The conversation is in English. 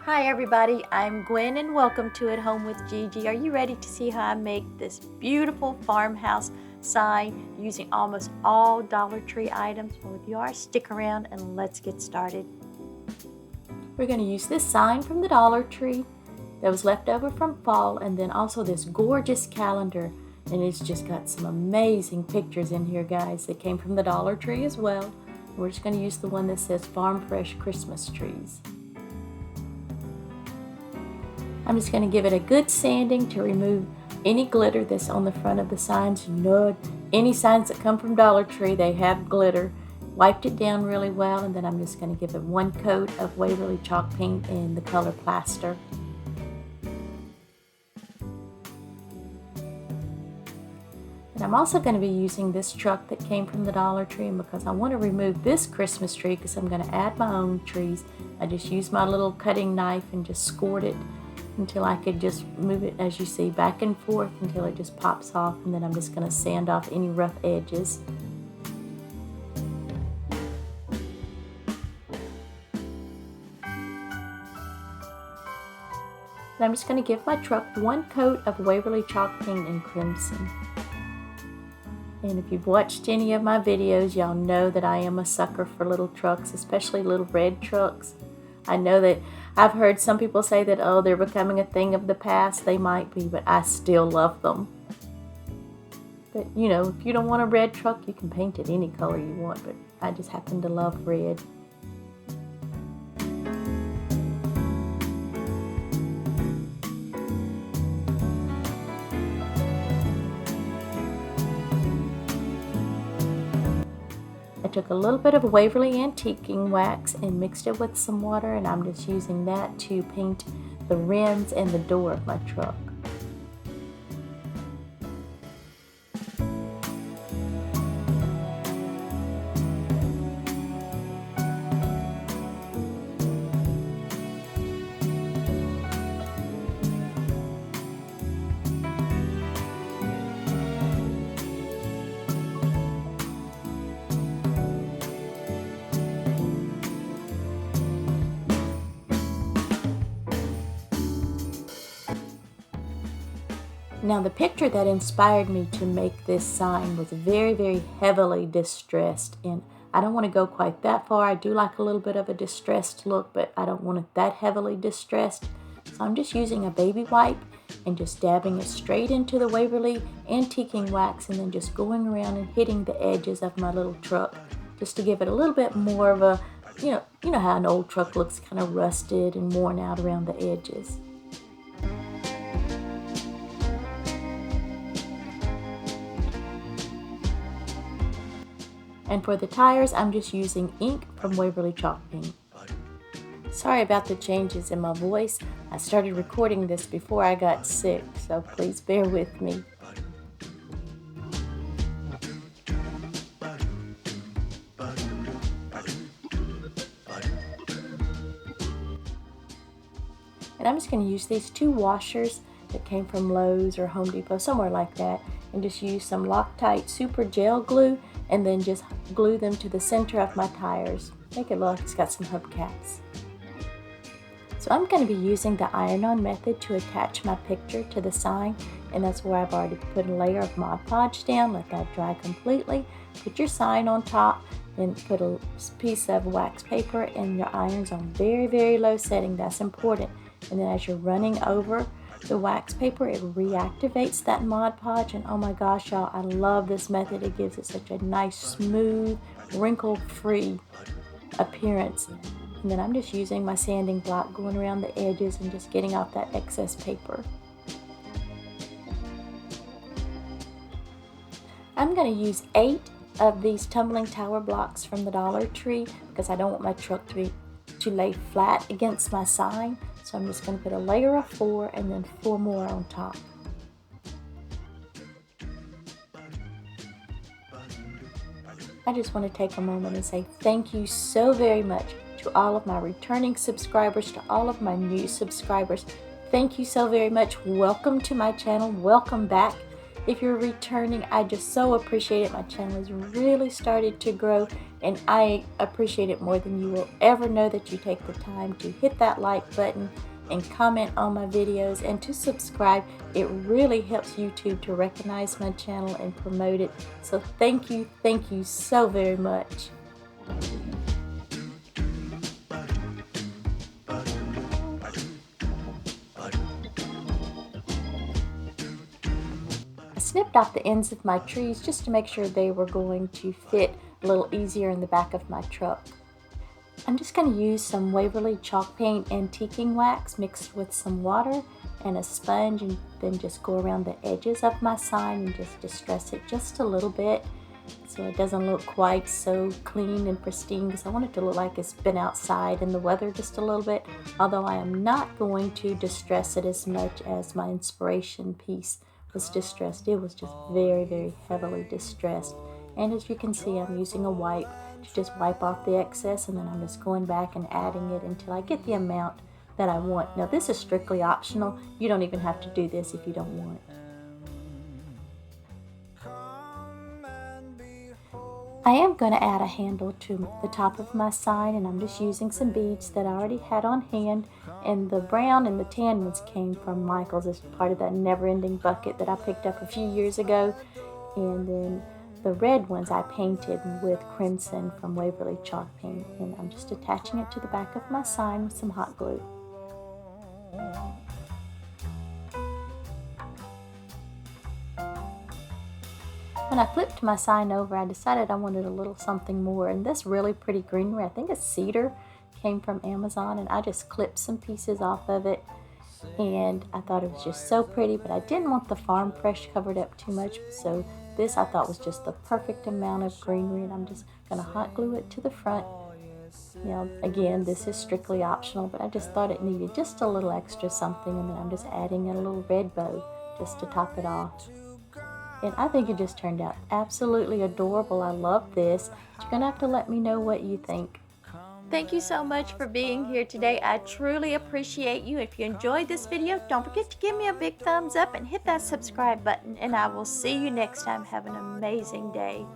Hi everybody, I'm Gwen and welcome to At Home with Gigi. Are you ready to see how I make this beautiful farmhouse sign using almost all Dollar Tree items? Well, if you are, stick around and let's get started. We're going to use this sign from the Dollar Tree that was left over from fall, and then also this gorgeous calendar, and it's just got some amazing pictures in here, guys, that came from the Dollar Tree as well. We're just going to use the one that says Farm Fresh Christmas Trees. I'm just going to give it a good sanding to remove any glitter that's on the front of the signs. You know, any signs that come from Dollar Tree, they have glitter. Wiped it down really well, and then I'm just going to give it one coat of Waverly chalk paint in the color plaster. And I'm also going to be using this truck that came from the Dollar Tree, and because I want to remove this Christmas tree because I'm going to add my own trees, I just used my little cutting knife and just scored it until I could just move it, as you see, back and forth until it just pops off, and then I'm just going to sand off any rough edges. And I'm just going to give my truck one coat of Waverly chalk paint in crimson. And if you've watched any of my videos, y'all know that I am a sucker for little trucks, especially little red trucks. I know that I've heard some people say that, oh, they're becoming a thing of the past. They might be, but I still love them. But, you know, if you don't want a red truck, you can paint it any color you want, but I just happen to love red. I took a little bit of Waverly antiquing wax and mixed it with some water, and I'm just using that to paint the rims and the door of my truck. Now, the picture that inspired me to make this sign was very, very heavily distressed, and I don't want to go quite that far. I do like a little bit of a distressed look, but I don't want it that heavily distressed. So I'm just using a baby wipe and just dabbing it straight into the Waverly antiquing wax, and then just going around and hitting the edges of my little truck just to give it a little bit more of a, you know how an old truck looks kind of rusted and worn out around the edges. And for the tires, I'm just using ink from Waverly chalk paint. Sorry about the changes in my voice. I started recording this before I got sick, so please bear with me. And I'm just going to use these two washers that came from Lowe's or Home Depot, somewhere like that, and just use some Loctite Super Gel Glue, and then just glue them to the center of my tires. Make it look like it's got some hubcaps. So I'm going to be using the iron-on method to attach my picture to the sign, and that's where I've already put a layer of Mod Podge down. Let that dry completely. Put your sign on top, then put a piece of wax paper, and your iron's on very, very low setting. That's important. And then as you're running over the wax paper, it reactivates that Mod Podge, and oh my gosh, y'all, I love this method. It gives it such a nice, smooth, wrinkle-free appearance. And then I'm just using my sanding block, going around the edges and just getting off that excess paper. I'm going to use 8 of these tumbling tower blocks from the Dollar Tree because I don't want my truck to lay flat against my sign. So I'm just going to put a layer of 4 and then 4 more on top. I just want to take a moment and say thank you so very much to all of my returning subscribers, to all of my new subscribers. Thank you so very much. Welcome to my channel. Welcome back. If you're returning, I just so appreciate it. My channel has really started to grow, and I appreciate it more than you will ever know that you take the time to hit that like button and comment on my videos and to subscribe. It really helps YouTube to recognize my channel and promote it. So thank you so very much. I snipped off the ends of my trees just to make sure they were going to fit a little easier in the back of my truck. I'm just going to use some Waverly chalk paint antiquing wax mixed with some water and a sponge, and then just go around the edges of my sign and just distress it just a little bit so it doesn't look quite so clean and pristine, because I want it to look like it's been outside in the weather just a little bit, although I am not going to distress it as much as my inspiration piece was distressed. It was just very heavily distressed. And as you can see, I'm using a wipe to just wipe off the excess, and then I'm just going back and adding it until I get the amount that I want. Now this is strictly optional. You don't even have to do this if you don't want. I am going to add a handle to the top of my sign, and I'm just using some beads that I already had on hand, and the brown and the tan ones came from Michael's as part of that never-ending bucket that I picked up a few years ago, and then the red ones I painted with crimson from Waverly chalk paint, and I'm just attaching it to the back of my sign with some hot glue. When I flipped my sign over, I decided I wanted a little something more, and this really pretty greenery, I think it's cedar, came from Amazon, and I just clipped some pieces off of it, and I thought it was just so pretty, but I didn't want the farm fresh covered up too much, so this I thought was just the perfect amount of greenery, and I'm just going to hot glue it to the front. Now again, this is strictly optional, but I just thought it needed just a little extra something, and then I'm just adding in a little red bow just to top it off. And I think it just turned out absolutely adorable. I love this. You're going to have to let me know what you think. Thank you so much for being here today. I truly appreciate you. If you enjoyed this video, don't forget to give me a big thumbs up and hit that subscribe button. And I will see you next time. Have an amazing day.